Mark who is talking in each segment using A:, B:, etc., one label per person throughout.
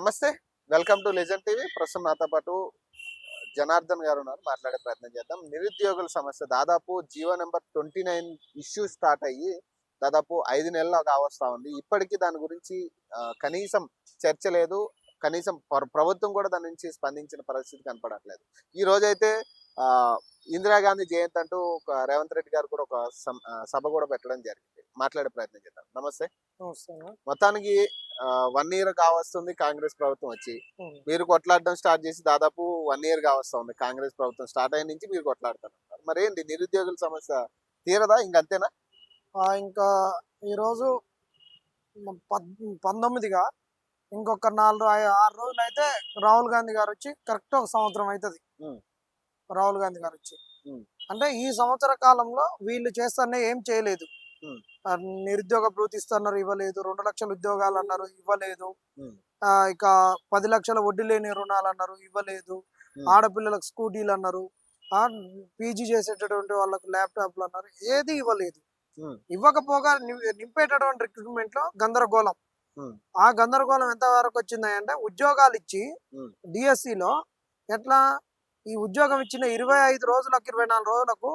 A: నమస్తే. Welcome to legend TV. ప్రస్తుతం నాతో పాటు జనార్దన్ గారు ఉన్నారు. మాట్లాడే ప్రయత్నం చేద్దాం. నిరుద్యోగుల సమస్య దాదాపు జీవో నెంబర్ 29 ఇష్యూ స్టార్ట్ అయ్యి దాదాపు 5 నెలలు కావస్తా ఉంది. ఇప్పటికీ దాని గురించి కనీసం చర్చ లేదు. కనీసం ప్రభుత్వం కూడా దాని నుంచి స్పందించిన పరిస్థితి కనపడట్లేదు. ఈ రోజైతే ఇందిరాగాంధీ జయంతి అంటూ ఒక రేవంత్ రెడ్డి గారు కూడా ఒక సభ కూడా పెట్టడం జరిగింది. మాట్లాడే ప్రయత్నం చేద్దాం. నమస్తే. మొత్తానికి 1 ఇయర్ కావస్తుంది కాంగ్రెస్ ప్రభుత్వం వచ్చి. మీరు కొట్లాడడం స్టార్ట్ చేసి దాదాపు 1 ఇయర్ కావస్తా ఉంది. కాంగ్రెస్ ప్రభుత్వం స్టార్ట్ అయిన నుంచి మీరు కొట్లాడుతున్నారు. మరేంటి నిరుద్యోగుల సమస్య తీరదా? ఇంకంతేనా?
B: ఇంకా ఈరోజు 19గా ఇంకొక 4-6 రోజులు అయితే రాహుల్ గాంధీ గారు వచ్చి కరెక్ట్ ఒక సంవత్సరం అవుతుంది. రాహుల్ గాంధీ గారు వచ్చి అంటే ఈ సంవత్సర కాలంలో వీళ్ళు చేస్తానే ఏం చేయలేదు. నిరుద్యోగ భృతి ఇస్తున్నారు, ఇవ్వలేదు. 2 లక్షల ఉద్యోగాలు అన్నారు, ఇవ్వలేదు. ఇక 10 లక్షల వడ్డీ లేని రుణాలు అన్నారు, ఇవ్వలేదు. ఆడపిల్లలకు స్కూటీలు అన్నారు, పీజీ చేసేటటువంటి వాళ్ళకు ల్యాప్టాప్లు అన్నారు, ఏది ఇవ్వలేదు. ఇవ్వకపోగా నింపేటటువంటి రిక్రూట్మెంట్ లో గందరగోళం. ఆ గందరగోళం ఎంత వరకు వచ్చింది అంటే ఉద్యోగాలు ఇచ్చి డిఎస్సిలో ఎట్లా ఈ ఉద్యోగం ఇచ్చిన 25 రోజులకు 24 రోజులకు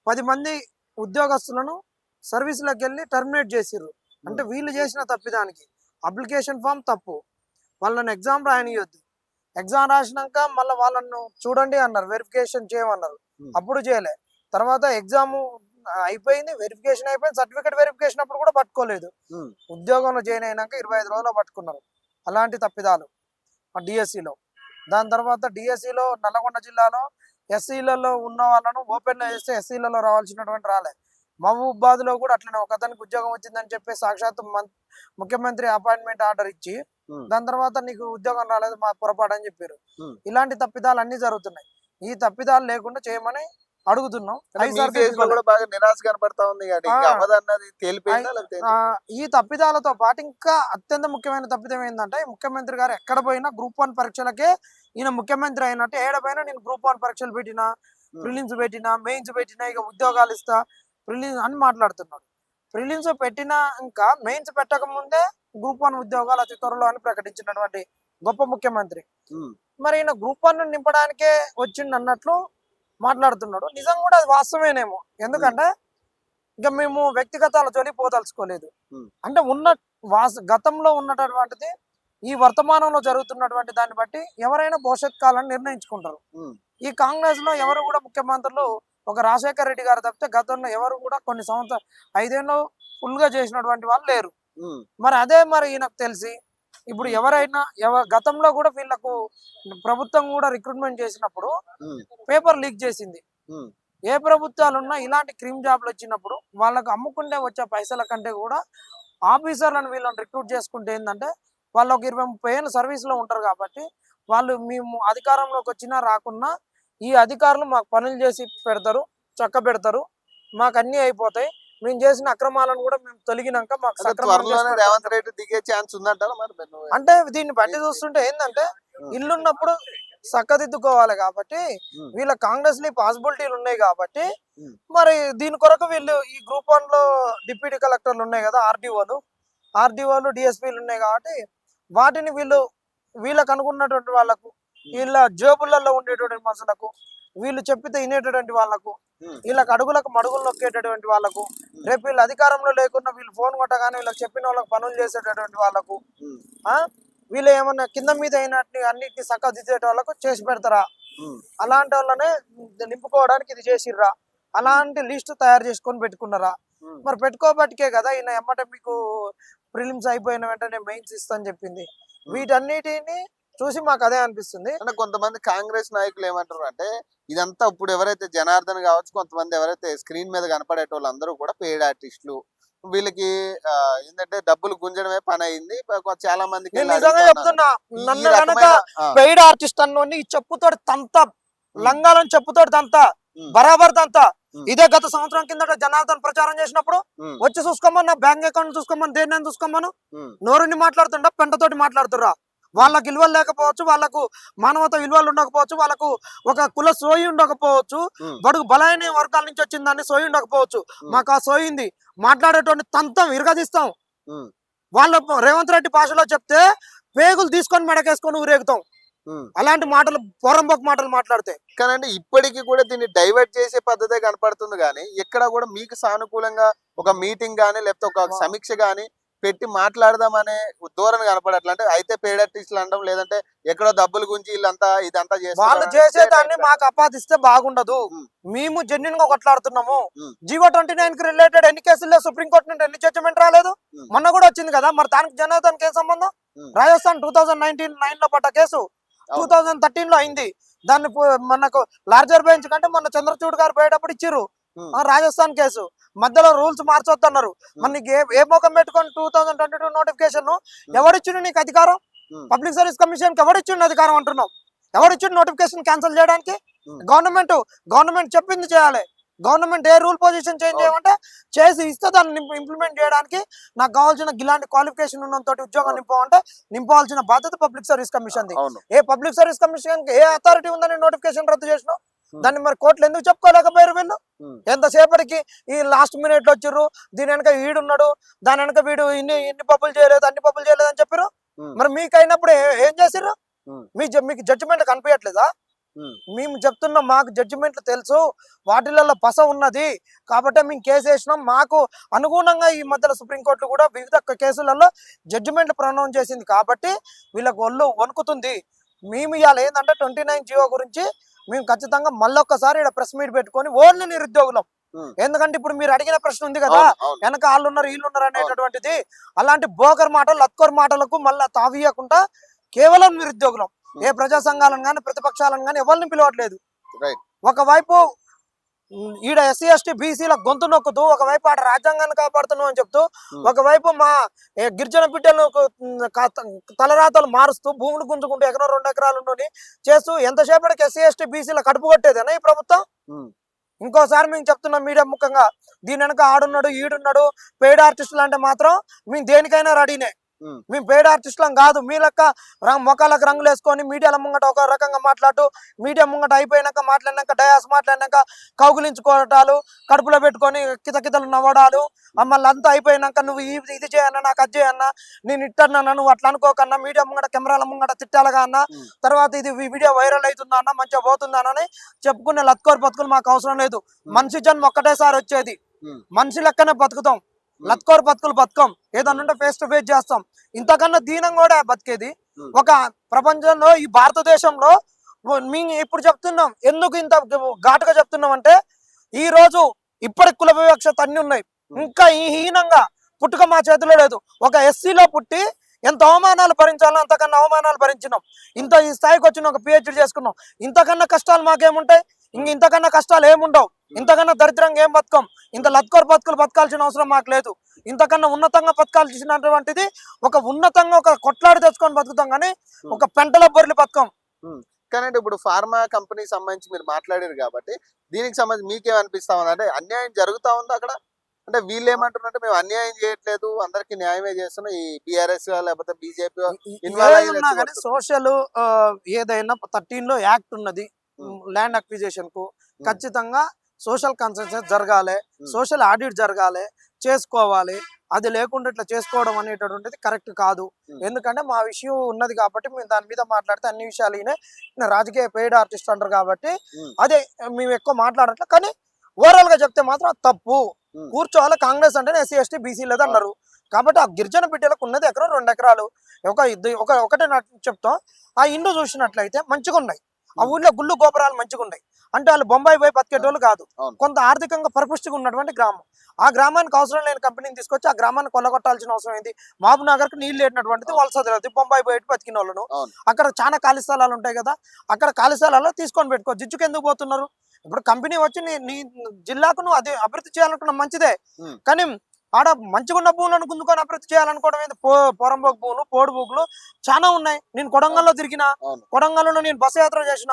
B: 10 మంది ఉద్యోగస్తులను సర్వీసులకు వెళ్ళి టర్మినేట్ చేసిర్రు. అంటే వీళ్ళు చేసిన తప్పిదానికి అప్లికేషన్ ఫామ్ తప్పు, వాళ్ళని ఎగ్జామ్ రాయనియొద్దు. ఎగ్జామ్ రాసినాక మళ్ళీ వాళ్ళను చూడండి అన్నారు, వెరిఫికేషన్ చేయమన్నారు, అప్పుడు చేయలే. తర్వాత ఎగ్జామ్ అయిపోయింది, వెరిఫికేషన్ అయిపోయింది, సర్టిఫికేట్ వెరిఫికేషన్ అప్పుడు కూడా పట్టుకోలేదు. ఉద్యోగంలో జాయిన్ అయినాక 25 రోజుల్లో పట్టుకున్నారు. అలాంటి తప్పిదాలు డిఎస్సిలో. దాని తర్వాత డిఎస్సిలో నల్లగొండ జిల్లాలో ఎస్సీలలో ఉన్న వాళ్ళను ఓపెన్ చేస్తే ఎస్సీలలో రావాల్సినటువంటి రాలే. మహబూబాద్ లో కూడా అట్లనే ఒక అతనికి ఉద్యోగం వచ్చిందని చెప్పి సాక్షాత్ ముఖ్యమంత్రి అపాయింట్మెంట్ ఆర్డర్ ఇచ్చి దాని తర్వాత నీకు ఉద్యోగం రాలేదు, మా పొరపాటు అని చెప్పారు. ఇలాంటి తప్పిదాలు అన్ని జరుగుతున్నాయి. ఈ తప్పిదాలు లేకుండా చేయమని అడుగుతున్నాం. ఈ తప్పిదాలతో పాటు ఇంకా అత్యంత ముఖ్యమైన తప్పిదం ఏంటంటే ముఖ్యమంత్రి గారు ఎక్కడ పోయినా గ్రూప్ 1 పరీక్షలకే ఈయన ముఖ్యమంత్రి అయినట్టు ఏడపైన నేను గ్రూప్ 1 పరీక్షలు పెట్టినా, ప్రిలిమ్స్ పెట్టినా, మెయిన్స్ పెట్టినా, ఇక ఉద్యోగాలు ఇస్తా ప్రిలిమ్స్ అని మాట్లాడుతున్నాడు. ప్రిలిమ్స్ పెట్టినా ఇంకా మెయిన్స్ పెట్టక ముందే గ్రూప్ 1 ఉద్యోగాలు అతి త్వరలో అని ప్రకటించినటువంటి గొప్ప ముఖ్యమంత్రి. మరి ఈయన గ్రూప్ 1 నింపడానికే వచ్చిండు అన్నట్లు మాట్లాడుతున్నాడు. నిజం కూడా అది వాస్తవేనేమో. ఎందుకంటే ఇక మేము వ్యక్తిగతాల జోలి పోదలుచుకోలేదు. అంటే గతంలో ఉన్నటువంటిది ఈ వర్తమానంలో జరుగుతున్నటువంటి దాన్ని బట్టి ఎవరైనా భవిష్యత్ కాలాన్ని నిర్ణయించుకుంటారు. ఈ కాంగ్రెస్ లో ఎవరు కూడా ముఖ్యమంత్రులు ఒక రాజశేఖర రెడ్డి గారు తప్పితే గతంలో ఎవరు కూడా కొన్ని సంవత్సరాలు 5 ఏళ్ళు ఫుల్ గా చేసినటువంటి వాళ్ళు లేరు. మరి అదే మరి ఈయనకు తెలిసి ఇప్పుడు ఎవరైనా గతంలో కూడా వీళ్ళకు ప్రభుత్వం కూడా రిక్రూట్మెంట్ చేసినప్పుడు పేపర్ లీక్ చేసింది. ఏ ప్రభుత్వాలున్నా ఇలాంటి క్రీమ్ జాబ్లు వచ్చినప్పుడు వాళ్ళకు అమ్ముకుంటే వచ్చే పైసల కంటే కూడా ఆఫీసర్లను వీళ్ళని రిక్రూట్ చేసుకుంటే ఏంటంటే వాళ్ళు ఒక 20-30 ఏళ్ళు సర్వీస్ లో ఉంటారు. కాబట్టి వాళ్ళు మేము అధికారంలోకి వచ్చినా రాకున్నా ఈ అధికారులు మాకు పనులు చేసి పెడతారు, చక్క పెడతారు, మాకు అన్ని అయిపోతాయి, మేము చేసిన అక్రమాలను కూడా మేము తొలగినాక మాకు
A: దిగే ఛాన్స్ ఉందంటారా?
B: అంటే దీన్ని బట్టి చూస్తుంటే ఏంటంటే ఇల్లున్నప్పుడు చక్కదిద్దుకోవాలి. కాబట్టి వీళ్ళ కాంగ్రెస్ లో పాసిబిలిటీలు ఉన్నాయి. కాబట్టి మరి దీని కొరకు వీళ్ళు ఈ గ్రూప్ 1 లో డిప్యూటీ కలెక్టర్లు ఉన్నాయి కదా, ఆర్డీఓలు డిఎస్పీలు ఉన్నాయి. కాబట్టి వాటిని వీళ్ళకు అనుకున్నటువంటి వాళ్ళకు, వీళ్ళ జేబులలో ఉండేటువంటి మనుషులకు, వీళ్ళు చెప్పితే వినేటటువంటి వాళ్ళకు, వీళ్ళకి అడుగులకు మడుగులు నొక్కేటటువంటి వాళ్ళకు, రేపు వీళ్ళు అధికారంలో లేకుండా వీళ్ళు ఫోన్ కొట్టగానే వీళ్ళకి చెప్పిన వాళ్ళకి పనులు చేసేటటువంటి వాళ్ళకు, వీళ్ళు ఏమన్నా కింద మీద అయినట్టు అన్నిటిని చక్కదిద్దే వాళ్ళకు చేసి పెడతారా? అలాంటి వాళ్ళనే నింపుకోవడానికి ఇది చేసిర్రా? అలాంటి లిస్ట్ తయారు చేసుకొని పెట్టుకున్నారా? మరి పెట్టుకోబట్టికే కదా ఈయన ఎమ్మటే మీకు ప్రిలిమ్స్ అయిపోయిన వెంటనే మెయిన్స్ ఇస్తా అని చెప్పింది. వీటన్నిటిని చూసి మాకు అదే అనిపిస్తుంది.
A: అంటే కొంతమంది కాంగ్రెస్ నాయకులు ఏమంటారు అంటే ఇదంతా ఇప్పుడు ఎవరైతే జనార్దన్ కావచ్చు, కొంతమంది ఎవరైతే స్క్రీన్ మీద కనపడేటోళ్ళు అందరూ కూడా పెయిడ్ ఆర్టిస్టులు, వీళ్ళకి ఏంటంటే డబ్బులు గుంజడమే పని అయింది. చాలా మందికి
B: నిజంగా చెప్తున్నా, నన్ను కనుక పెయిడ్ ఆర్టిస్ట్ అన్నోని చెప్పుతోటి తంత లంగాలని చెప్పుతోటి తంత బరాబర్ తంత. ఇదే గత సంవత్సరం కిందట జనార్దన్ ప్రచారం చేసినప్పుడు వచ్చి చూసుకోమని, నా బ్యాంక్ అకౌంట్ చూసుకోమని, దేన్ని చూసుకోమను, నోరుని మాట్లాడుతుండ పెంటతోటి మాట్లాడుతుర్రా? వాళ్ళకి విలువలు లేకపోవచ్చు, వాళ్ళకు మానవత విలువలు ఉండకపోవచ్చు, వాళ్ళకు ఒక కుల సోయి ఉండకపోవచ్చు, బడుగు బలైన వర్గాల నుంచి వచ్చిన దాన్ని సోయి ఉండకపోవచ్చు. మాకు ఆ సోయింది మాట్లాడేటువంటి తంతం ఇరగదీస్తాం. వాళ్ళ రేవంత్ రెడ్డి భాషలో చెప్తే పేగులు తీసుకొని మెడకేసుకొని ఊరేగుతాం.
A: ఉమ్.
B: అలాంటి మాటలు పొరంబోకు మాటలు మాట్లాడితే.
A: కానండి ఇప్పటికీ కూడా దీన్ని డైవర్ట్ చేసే పద్ధతే కనపడుతుంది కానీ ఎక్కడ కూడా మీకు సానుకూలంగా ఒక మీటింగ్ గానీ లేకపోతే ఒక సమీక్ష గానీ పెట్టి మాట్లాడదామనే ధోరణి కనపడట్లా. అంటే అయితే పెయిడ్ ఆర్టిస్టులు అనడం లేదంటే ఎక్కడో డబ్బుల గురించి వీళ్ళంతా ఇదంతా
B: వాళ్ళు
A: చేస్తున్నారు
B: చేసేదాన్ని మాకు అపాదిస్తే బాగుండదు.
A: ఉమ్.
B: మేము జెన్యున్ గా కొట్లాడుతున్నాము.
A: ఉమ్.
B: జీవో 29 కి రిలేటెడ్ ఎన్ని కేసుల్లో సుప్రీంకోర్టు నుండి ఎన్ని జడ్జిమెంట్ రాలేదు?
A: ఉమ్.
B: మొన్న కూడా వచ్చింది కదా, మరి దానికి జనార్దన్ ఏం సంబంధం?
A: ఉమ్.
B: రాజస్థాన్ 2019 లో పడ్డ కేసు 2013 లో అయింది. దాన్ని మనకు లార్జర్ బెంచ్ కంటే మొన్న చంద్రచూడ్ గారు పోయేటప్పుడు ఇచ్చిర్రు రాజస్థాన్ కేసు. మధ్యలో రూల్స్ మార్చొద్దన్నారు. మరి నీకు ఏ మోకం పెట్టుకొని 2022 నోటిఫికేషన్ ఎవరిచ్చిండు నీకు అధికారం? పబ్లిక్ సర్వీస్ కమిషన్ కి ఎవరిచ్చిండు అధికారం అంటున్నావు? ఎవరిచ్చిండు నోటిఫికేషన్ క్యాన్సిల్ చేయడానికి? గవర్నమెంట్ చెప్పింది చేయాలి. గవర్నమెంట్ ఏ రూల్ పొజిషన్ చేంజ్ చేయమంటే చేసి ఇస్తే దాన్ని ఇంప్లిమెంట్ చేయడానికి నాకు కావాల్సిన ఇలాంటి క్వాలిఫికేషన్ ఉన్నంత ఉద్యోగం నింపమంటే నింపాల్సిన బాధ్యత public service commission the. A public service commission A authority ఉందని నోటిఫికేషన్ రద్దు చేసినావు? దాన్ని మరి కోర్టులు ఎందుకు చెప్పుకోలేకపోయారు వీళ్ళు? ఎంతసేపటికి ఈ లాస్ట్ మినిట్ లో వచ్చిర్రు, దీని వెనక వీడున్నాడు, దాని వెనక వీడు ఇన్ని పప్పులు చేయలేదు అన్ని పప్పులు చేయలేదు అని చెప్పారు. మరి మీకు అయినప్పుడు ఏం చేసిర్రు? మీకు జడ్జిమెంట్ కనిపించట్లేదా? మేము చెప్తున్నాం, మాకు జడ్జిమెంట్లు తెలుసు, వాటిలలో పస ఉన్నది కాబట్టి మేము కేసు వేసినాం. మాకు అనుగుణంగా ఈ మధ్యలో సుప్రీంకోర్టు కూడా వివిధ కేసులలో జడ్జిమెంట్లు ప్రొనౌన్స్ చేసింది కాబట్టి వీళ్ళకి ఒళ్ళు వణుకుతుంది. మేము ఇవాళ ఏంటంటే 29 జీవో గురించి మేము ఖచ్చితంగా మళ్ళొక్కసారి ఇక్కడ ప్రెస్ మీట్ పెట్టుకొని ఓన్లీ నిరుద్యోగులం. ఎందుకంటే ఇప్పుడు మీరు అడిగిన ప్రశ్న ఉంది కదా, వెనక వాళ్ళు ఉన్నారు వీళ్ళు ఉన్నారు అనేటటువంటిది, అలాంటి బోకర్ మాటలు లత్కోర్ మాటలకు మళ్ళీ తావియకుండా కేవలం నిరుద్యోగులం. ఏ ప్రజా సంఘాలను కానీ ప్రతిపక్షాలను కానీ ఎవరిని పిలవట్లేదు. ఒకవైపు ఈడ ఎస్సీ ఎస్టీ బీసీల గొంతు నొక్కుతూ, ఒకవైపు ఆడ రాజ్యాంగాన్ని కాపాడుతున్నాం అని చెప్తూ, ఒకవైపు మా గిరిజన బిడ్డలు తలరాతలు మారుస్తూ భూములు గుంజుకుంటూ ఎకరం 2 ఎకరాలు ఉండి చేస్తూ ఎంతసేపటికి ఎస్సీ ఎస్టీ బీసీల కడుపు కొట్టేదేనా ఈ ప్రభుత్వం? ఇంకోసారి మేము చెప్తున్నాం మీడియా ముఖంగా, దీని వెనక ఆడున్నాడు ఈడున్నాడు పెయిడ్ ఆర్టిస్టులు అంటే మాత్రం మేము దేనికైనా రెడీనే. మేము పెయిడ్ ఆర్టిస్టులం కాదు. మీ లెక్క మొక్కలకు రంగులు వేసుకొని మీడియాల ముంగట ఒక రకంగా మాట్లాడుతూ, మీడియా ముంగట అయిపోయినాక మాట్లాడినాక డయాస్ మాట్లాడినాక కౌగులించుకోవటాలు, కడుపులో పెట్టుకొని కితకితలు నవ్వడాలు, మళ్ళీ అంతా అయిపోయినాక నువ్వు ఇది చేయన్నా నాకు అది చేయన్నా నేను ఇట్టన్నా నువ్వు అట్లా అనుకోకన్నా, మీడియా ముంగట కెమెరాల ముంగట తిట్టాలగా అన్న, తర్వాత ఇది వీడియో వైరల్ అవుతుందా అన్న, మంచిగా పోతుందా అని చెప్పుకునే లత్కోర్ బతుకులు మాకు అవసరం లేదు. మనిషి జన్మ ఒక్కటేసారి వచ్చేది, మనిషి లెక్కనే బతుకుతాం. లత్కోర్ బతుకులు బతుకం. ఏదన్నా ఫేస్ టు ఫేస్ చేస్తాం. ఇంతకన్నా దీనం కూడా బతికేది ఒక ప్రపంచంలో ఈ భారతదేశంలో మేము ఇప్పుడు చెప్తున్నాం. ఎందుకు ఇంత ఘాటుగా చెప్తున్నాం అంటే, ఈ రోజు ఇప్పటి కుల వివక్షత అన్ని ఉన్నాయి. ఇంకా ఈ హీనంగా పుట్టుక మా చేతిలో లేదు. ఒక ఎస్సీలో పుట్టి ఎంత అవమానాలు భరించాలో అంతకన్నా అవమానాలు భరించినాం. ఈ స్థాయికి వచ్చిన ఒక పిహెచ్డి చేసుకున్నాం. ఇంతకన్నా కష్టాలు మాకేముంటాయి? ఇంతకన్నా కష్టాలు ఏముండవు. ఇంతకన్నా దరిద్రంగా ఏం బతుకం. ఇంత లత్కోర్ బతుకులు బతకాల్సిన అవసరం మాకు లేదు. ఇంతకన్నా ఉన్నతంగా బతకాల్సినటువంటిది ఒక ఉన్నతంగా ఒక కొట్లాడి తెచ్చుకొని బతుకుతాం, కానీ ఒక పెంటల బొర్రెలు బతుకం.
A: కానీ ఇప్పుడు ఫార్మా కంపెనీకి సంబంధించి మీరు మాట్లాడారు కాబట్టి దీనికి సంబంధించి మీకేమనిపిస్తా ఉంది? అంటే అన్యాయం జరుగుతా ఉంది అక్కడ? అంటే వీళ్ళు ఏమంటున్నారంటే మేము అన్యాయం చేయట్లేదు, అందరికి న్యాయమే చేస్తున్నాం, ఈ బీఆర్ఎస్ లేకపోతే బీజేపీ
B: సోషల్ ఏదైనా 13 లో యాక్ట్ ఉన్నది ల్యాండ్ అక్విజిషన్ కు. ఖచ్చితంగా సోషల్ కన్సెన్సస్ జరగాలి, సోషల్ ఆడిట్ జరగాలి, చేసుకోవాలి. అది లేకుండా ఇట్లా చేసుకోవడం అనేటటువంటిది కరెక్ట్ కాదు. ఎందుకంటే మా విషయం ఉన్నది కాబట్టి మేము దాని మీద మాట్లాడితే అన్ని విషయాలు రాజకీయ పెయిడ్ ఆర్టిస్ట్ అంటారు కాబట్టి అదే మేము ఎక్కువ మాట్లాడట్లే. కానీ ఓవరాల్ గా చెప్తే మాత్రం తప్పు. కూర్చోవాలి. కాంగ్రెస్ అంటే ఎస్సీ ఎస్టీ బీసీ లేదు అన్నారు కాబట్టి ఆ గిరిజన బిడ్డలకు ఉన్నది ఎకరం 2 ఎకరాలు. ఒకటే చెప్తాం, ఆ ఇండ్లు చూసినట్లయితే మంచిగా ఉన్నాయి. ఆ ఊళ్ళో గుళ్ళు గోపురాలు మంచిగా ఉన్నాయి. అంటే వాళ్ళు బొంబాయి పోయి బతికేటోళ్ళు కాదు. కొంత ఆర్థికంగా పరిపుష్టిగా ఉన్నటువంటి గ్రామం. ఆ గ్రామానికి అవసరం లేని కంపెనీని తీసుకొచ్చి ఆ గ్రామాన్ని కొల్లగొట్టాల్సిన అవసరం ఏంది? మహబూబ్ నగర్ కి నీళ్లు లేనటువంటిది వలస బొంబాయి పోయి బతికిన వాళ్ళను. అక్కడ చాలా ఖాళీ స్థలాలు ఉంటాయి కదా, అక్కడ ఖాళీ స్థలాల్లో తీసుకొని పెట్టుకో. జిజ్జుకు ఎందుకు పోతున్నారు? ఇప్పుడు కంపెనీ వచ్చి నీ జిల్లాకు నువ్వు అది అభివృద్ధి చేయాలనుకున్న మంచిదే, కానీ ఆడ మంచిగా ఉన్న భూములను గుంజుకొని అభివృద్ధి చేయాలనుకోవడం ఏంది? పొరంబోకు భూములు, పోడు భూములు చాలా ఉన్నాయి. నేను కొడంగల్లో తిరిగిన, కొడంగల్లో నేను బస్సు యాత్ర చేసిన.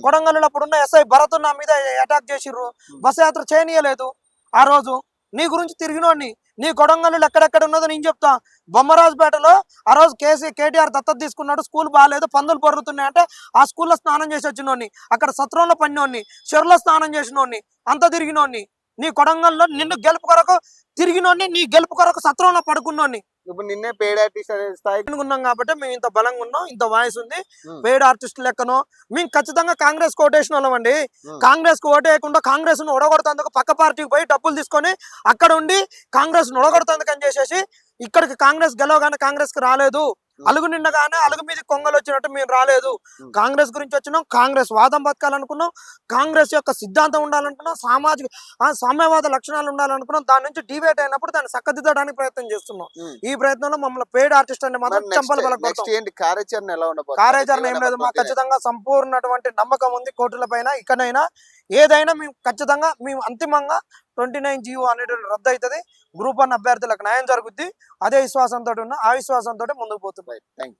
B: కొడంగల్లో అప్పుడున్న ఎస్ఐ భరత్ నా మీద అటాక్ చేసిర్రు, బస్సు యాత్ర చేయనీయలేదు. ఆ రోజు నీ గురించి తిరిగినోడిని, నీ కొడంగల్లో ఎక్కడెక్కడ ఉన్నదో నేను చెప్తా. బొమ్మరాజుపేటలో ఆ రోజు కేటీఆర్ దత్తత తీసుకున్నాడు, స్కూల్ బాగాలేదు, పందులు పొర్రుతున్నాయి అంటే ఆ స్కూల్లో స్నానం చేసి వచ్చినోడిని, అక్కడ సత్రంలో పడినోడిని, చెరువులో స్నానం చేసినోడిని, అంత తిరిగినోడిని. నీ కొడంగల్లో నిన్ను గెలుపు కొరకు తిరిగినోడిని, నీ గెలుపు కొరకు సత్రంలో పడుకున్నోడిని.
A: ఇప్పుడు నిన్నే పేడ్ ఆర్టిస్ట్ అనే స్థాయికి
B: ఉన్నాం కాబట్టి మేము ఇంత బలంగా ఉన్నాం, ఇంత వాయిస్ ఉంది.
A: ఉమ్.
B: పేడ్ ఆర్టిస్ట్ లెక్కనో మేము ఖచ్చితంగా కాంగ్రెస్ ఓటేసిన వాళ్ళం అండి.
A: ఉమ్.
B: కాంగ్రెస్ కు ఓటేయకుండా కాంగ్రెస్ ను ఒడగొడుతందుకు పక్క పార్టీకి పోయి డబ్బులు తీసుకొని అక్కడ ఉండి కాంగ్రెస్ ను ఒడగొడుతందుకు అని చేసేసి ఇక్కడికి కాంగ్రెస్ గెలవగానే కాంగ్రెస్ కి రాలేదు, అలుగు నిండగానే అలుగు మీద కొంగలు వచ్చినట్టు మేము రాలేదు. కాంగ్రెస్ గురించి వచ్చినాం, కాంగ్రెస్ వాదం బతకాలనుకున్నాం, కాంగ్రెస్ యొక్క సిద్ధాంతం ఉండాలనుకున్నాం, సామ్యవాద లక్షణాలు ఉండాలనుకున్నాం. దాని నుంచి డివేట్ అయినప్పుడు దాన్ని చక్కదిద్దడానికి ప్రయత్నం చేస్తున్నాం. ఈ ప్రయత్నంలో మమ్మల్ని పేడ్ ఆర్టిస్ట్ అనే మాత్రం చంపలు
A: నెక్స్ట్
B: బలకొడతాం.
A: ఏంటి కార్యాచరణ ఎలా ఉండబోతుంది?
B: కార్యాచరణ ఏం లేదు, మాకు ఖచ్చితంగా సంపూర్ణటువంటి నమ్మకం ఉంది కోర్టుల పైన. ఇకనైనా ఏదైనా మేము ఖచ్చితంగా మేము అంతిమంగా 29 జీవో అనేటువంటి రద్దు అవుతుంది, గ్రూప్ 1 అభ్యర్థులకు న్యాయం జరుగుద్ది. అదే విశ్వాసంతో ఉన్న ఆ విశ్వాసంతో ముందుకు పోతున్నాం.
A: Thank you.